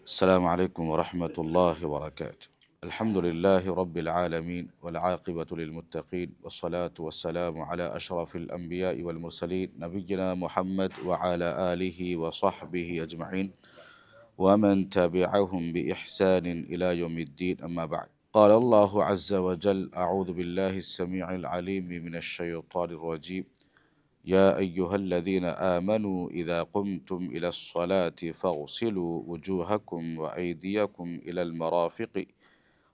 السلام عليكم ورحمة الله وبركاته. الحمد لله رب العالمين والعاقبة للمتقين والصلاة والسلام على أشرف الأنبياء والمرسلين نبينا محمد وعلى آله وصحبه أجمعين ومن تبعهم بإحسان إلى يوم الدين، أما بعد. قال الله عز وجل: أعوذ بالله السميع العليم من الشيطان الرجيم. يا أيها الذين آمنوا إذا قمتم إلى الصلاة فاغسلوا وجوهكم وأيديكم إلى المرافق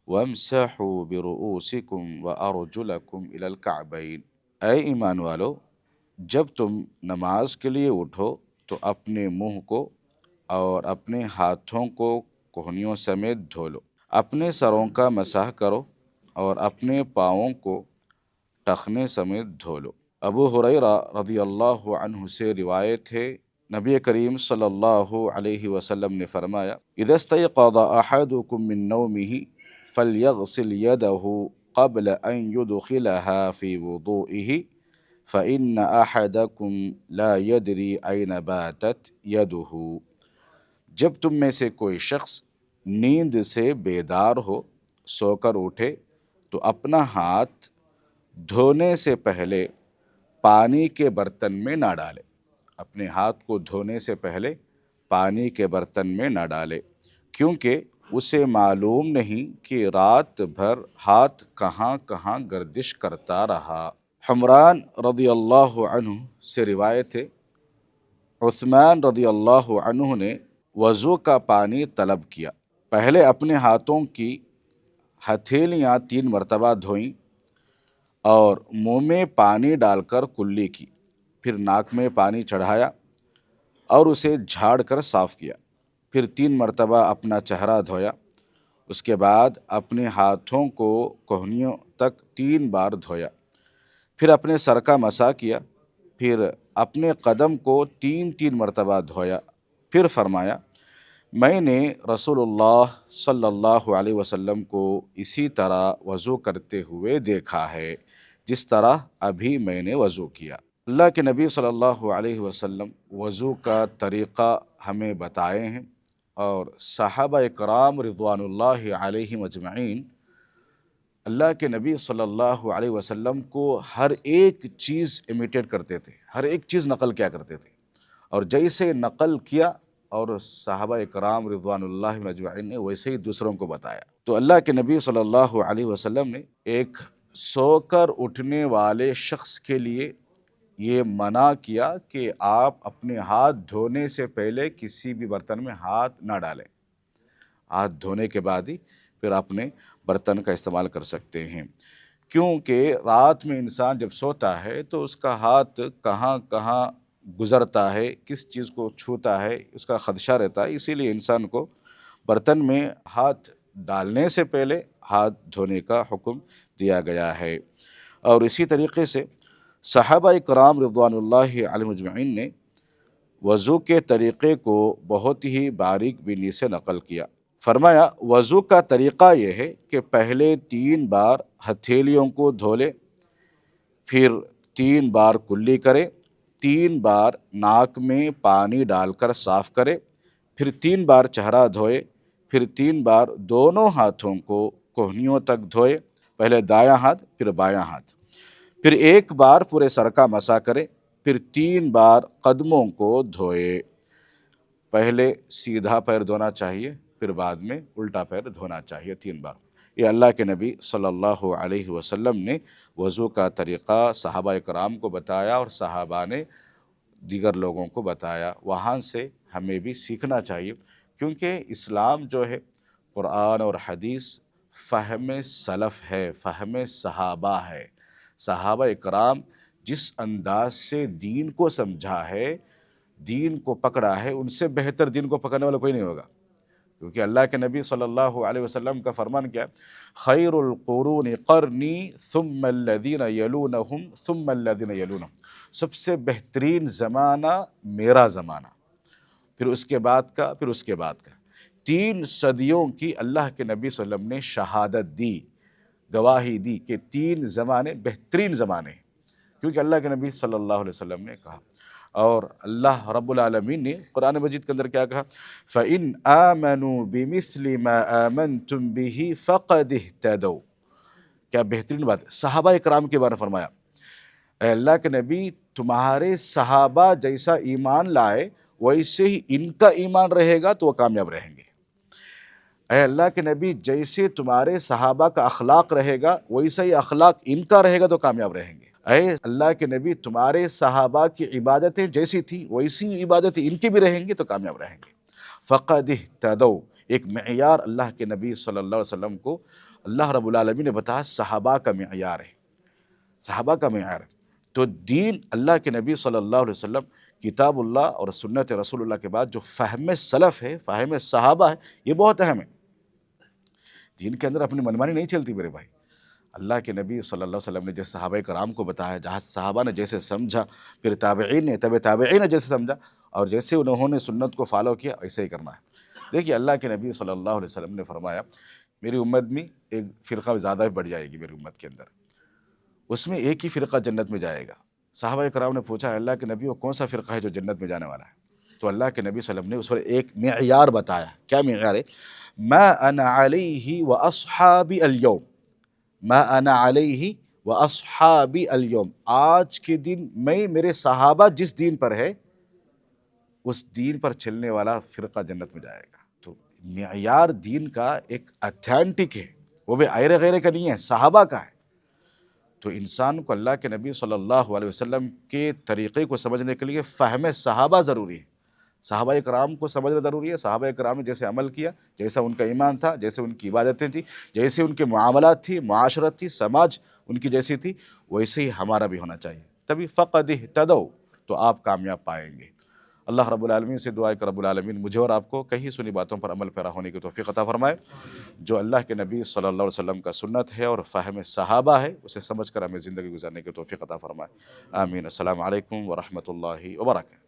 وامسحوا برؤوسكم وأرجلكم إلى الكعبين۔ اے ایمان والو، جب تم نماز کے لیے اٹھو تو اپنے منہ کو اور اپنے ہاتھوں کو کہنیوں سمیت دھو لو، اپنے سروں کا مسح کرو اور اپنے پاؤں کو ٹخنے سمیت دھو لو۔ ابو ہریرہ رضی اللہ عنہ سے روایت ہے، نبی کریم صلی اللہ علیہ وسلم نے فرمایا: اذا استيقظ احدكم من نومه فليغسل يده قبل ان يدخلها في وضوئه فإن أحدكم لا يدري أين باتت يده۔ جب تم میں سے کوئی شخص نیند سے بیدار ہو، سو کر اٹھے تو اپنا ہاتھ دھونے سے پہلے پانی کے برتن میں نہ ڈالے، اپنے ہاتھ کو دھونے سے پہلے پانی کے برتن میں نہ ڈالے، کیونکہ اسے معلوم نہیں کہ رات بھر ہاتھ کہاں کہاں گردش کرتا رہا۔ حمران رضی اللہ عنہ سے روایت ہے، عثمان رضی اللہ عنہ نے وضو کا پانی طلب کیا، پہلے اپنے ہاتھوں کی ہتھیلیاں 3 مرتبہ دھوئیں اور منہ میں پانی ڈال کر کلی کی، پھر ناک میں پانی چڑھایا اور اسے جھاڑ کر صاف کیا، پھر 3 مرتبہ اپنا چہرہ دھویا، اس کے بعد اپنے ہاتھوں کو کہنیوں تک 3 بار دھویا، پھر اپنے سر کا مسح کیا، پھر اپنے قدم کو 3 مرتبہ دھویا، پھر فرمایا: میں نے رسول اللہ صلی اللہ علیہ وسلم کو اسی طرح وضو کرتے ہوئے دیکھا ہے جس طرح ابھی میں نے وضو کیا۔ اللہ کے نبی صلی اللہ علیہ وسلم وضو کا طریقہ ہمیں بتائے ہیں، اور صحابہ کرام رضوان اللہ علیہم اجمعین اللہ کے نبی صلی اللہ علیہ وسلم کو ہر ایک چیز امیٹیٹ کرتے تھے، ہر ایک چیز نقل کیا کرتے تھے، اور جیسے نقل کیا اور صحابہ کرام رضوان اللہ اجمعین نے ویسے ہی دوسروں کو بتایا۔ تو اللہ کے نبی صلی اللہ علیہ وسلم نے ایک سو کر اٹھنے والے شخص کے لیے یہ منع کیا کہ آپ اپنے ہاتھ دھونے سے پہلے کسی بھی برتن میں ہاتھ نہ ڈالیں، ہاتھ دھونے کے بعد ہی پھر اپنے برتن کا استعمال کر سکتے ہیں، کیونکہ رات میں انسان جب سوتا ہے تو اس کا ہاتھ کہاں کہاں گزرتا ہے، کس چیز کو چھوتا ہے، اس کا خدشہ رہتا ہے، اسی لیے انسان کو برتن میں ہاتھ ڈالنے سے پہلے ہاتھ دھونے کا حکم دیا گیا ہے۔ اور اسی طریقے سے صحابہ کرام رضوان اللہ علیہ اجمعین نے وضو کے طریقے کو بہت ہی باریک بینی سے نقل کیا۔ فرمایا: وضو کا طریقہ یہ ہے کہ پہلے 3 بار ہتھیلیوں کو دھو لے، پھر 3 بار کلی کرے، 3 بار ناک میں پانی ڈال کر صاف کرے، پھر 3 بار چہرہ دھوئے، پھر 3 بار دونوں ہاتھوں کو کہنیوں تک دھوئے، پہلے دایاں ہاتھ پھر بایاں ہاتھ، پھر 1 بار پورے سر کا مسح کرے، پھر 3 بار قدموں کو دھوئے، پہلے سیدھا پیر دھونا چاہیے، پھر بعد میں الٹا پیر دھونا چاہیے 3 بار۔ یہ اللہ کے نبی صلی اللہ علیہ وسلم نے وضو کا طریقہ صحابہ کرام کو بتایا، اور صحابہ نے دیگر لوگوں کو بتایا، وہاں سے ہمیں بھی سیکھنا چاہیے، کیونکہ اسلام جو ہے قرآن اور حدیث فہم سلف ہے، فہم صحابہ ہے۔ صحابہ کرام جس انداز سے دین کو سمجھا ہے، دین کو پکڑا ہے، ان سے بہتر دین کو پکڑنے والا کوئی نہیں ہوگا، کیونکہ اللہ کے نبی صلی اللہ علیہ وسلم کا فرمان کیا: خیر القرون قرنی ثم الذین یلونہم ثم الذین یلونہم، سب سے بہترین زمانہ میرا زمانہ، پھر اس کے بعد کا، پھر اس کے بعد کا۔ 3 صدیوں کی اللہ کے نبی صلی اللہ علیہ وسلم نے شہادت دی، گواہی دی کہ 3 زمانے بہترین زمانے ہیں، کیونکہ اللہ کے نبی صلی اللہ علیہ وسلم نے کہا۔ اور اللہ رب العالمین نے قرآن مجید کے اندر کیا کہا؟ فَإِنْ آمَنُوا بِمِثْلِ مَا آمَنْتُمْ بِهِ فَقَدِ اهْتَدَوْا. کیا بہترین بات ہے. صحابہ اکرام کے بارے میں فرمایا اے اللہ کے نبی تمہارے صحابہ جیسا ایمان لائے ویسے ہی ان کا ایمان رہے گا تو وہ کامیاب رہیں گے. اے اللہ کے نبی جیسے تمہارے صحابہ کا اخلاق رہے گا ویسا ہی اخلاق ان کا رہے گا تو کامیاب رہیں گے. اے اللہ کے نبی تمہارے صحابہ کی عبادتیں جیسی تھی ویسی عبادتیں ان کی بھی رہیں گی تو کامیاب رہیں گے. فقد اہتدوا، ایک معیار اللہ کے نبی صلی اللہ علیہ وسلم کو اللہ رب العالمین نے بتایا صحابہ کا معیار ہے، صحابہ کا معیار ہے. تو دین اللہ کے نبی صلی اللہ علیہ وسلم، کتاب اللہ اور سنت رسول اللہ کے بعد جو فہم سلف ہے، فہم صحابہ ہے، یہ بہت اہم ہے. دین کے اندر اپنی منمانی نہیں چلتی میرے بھائی. اللہ کے نبی صلی اللہ علیہ وسلم نے جیسے صحابہ کرام کو بتایا، جہاں صحابہ نے جیسے سمجھا، پھر تابعین نے تابعین نے جیسے سمجھا اور جیسے انہوں نے سنت کو فالو کیا ایسے ہی کرنا ہے. دیکھیے اللہ کے نبی صلی اللہ علیہ وسلم نے فرمایا میری امت میں ایک فرقہ زیادہ بڑھ جائے گی، میری امت کے اندر اس میں ایک ہی فرقہ جنت میں جائے گا. صحابہ کرام نے پوچھا اللہ کے نبی وہ کون سا فرقہ ہے جو جنت میں جانے والا ہے؟ تو اللہ کے نبی صلی اللہ علیہ وسلم نے اس پر ایک معیار بتایا. کیا معیار ہے؟ ما انا علیہ واصحابی اليوم، ما انا علیہ واصحابی اليوم، آج کے دن میں میرے صحابہ جس دین پر ہے اس دین پر چلنے والا فرقہ جنت میں جائے گا. تو معیار دین کا ایک اتھینٹک ہے، وہ بھی غیر غیرے کا نہیں ہے، صحابہ کا ہے. تو انسان کو اللہ کے نبی صلی اللہ علیہ وسلم کے طریقے کو سمجھنے کے لیے فہم صحابہ ضروری ہے. صحابہ کرام کو سمجھنا ضروری ہے. صحابہ کرام نے جیسے عمل کیا، جیسا ان کا ایمان تھا، جیسے ان کی عبادتیں تھیں، جیسے ان کے معاملات تھی، معاشرت تھی، سماج ان کی جیسی تھی، ویسے ہی ہمارا بھی ہونا چاہیے. تبھی فقد اہتدوا، تو آپ کامیاب پائیں گے. اللہ رب العالمین سے دعا ہے کہ رب العالمین مجھے اور آپ کو کہیں سنی باتوں پر عمل پیرا ہونے کی توفیق عطا فرمائے. جو اللہ کے نبی صلی اللہ علیہ وسلم کا سنت ہے اور فہم صحابہ ہے اسے سمجھ کر ہمیں زندگی گزارنے کی توفیق عطا فرمائے. آمین. السلام علیکم ورحمۃ اللہ وبرکاتہ.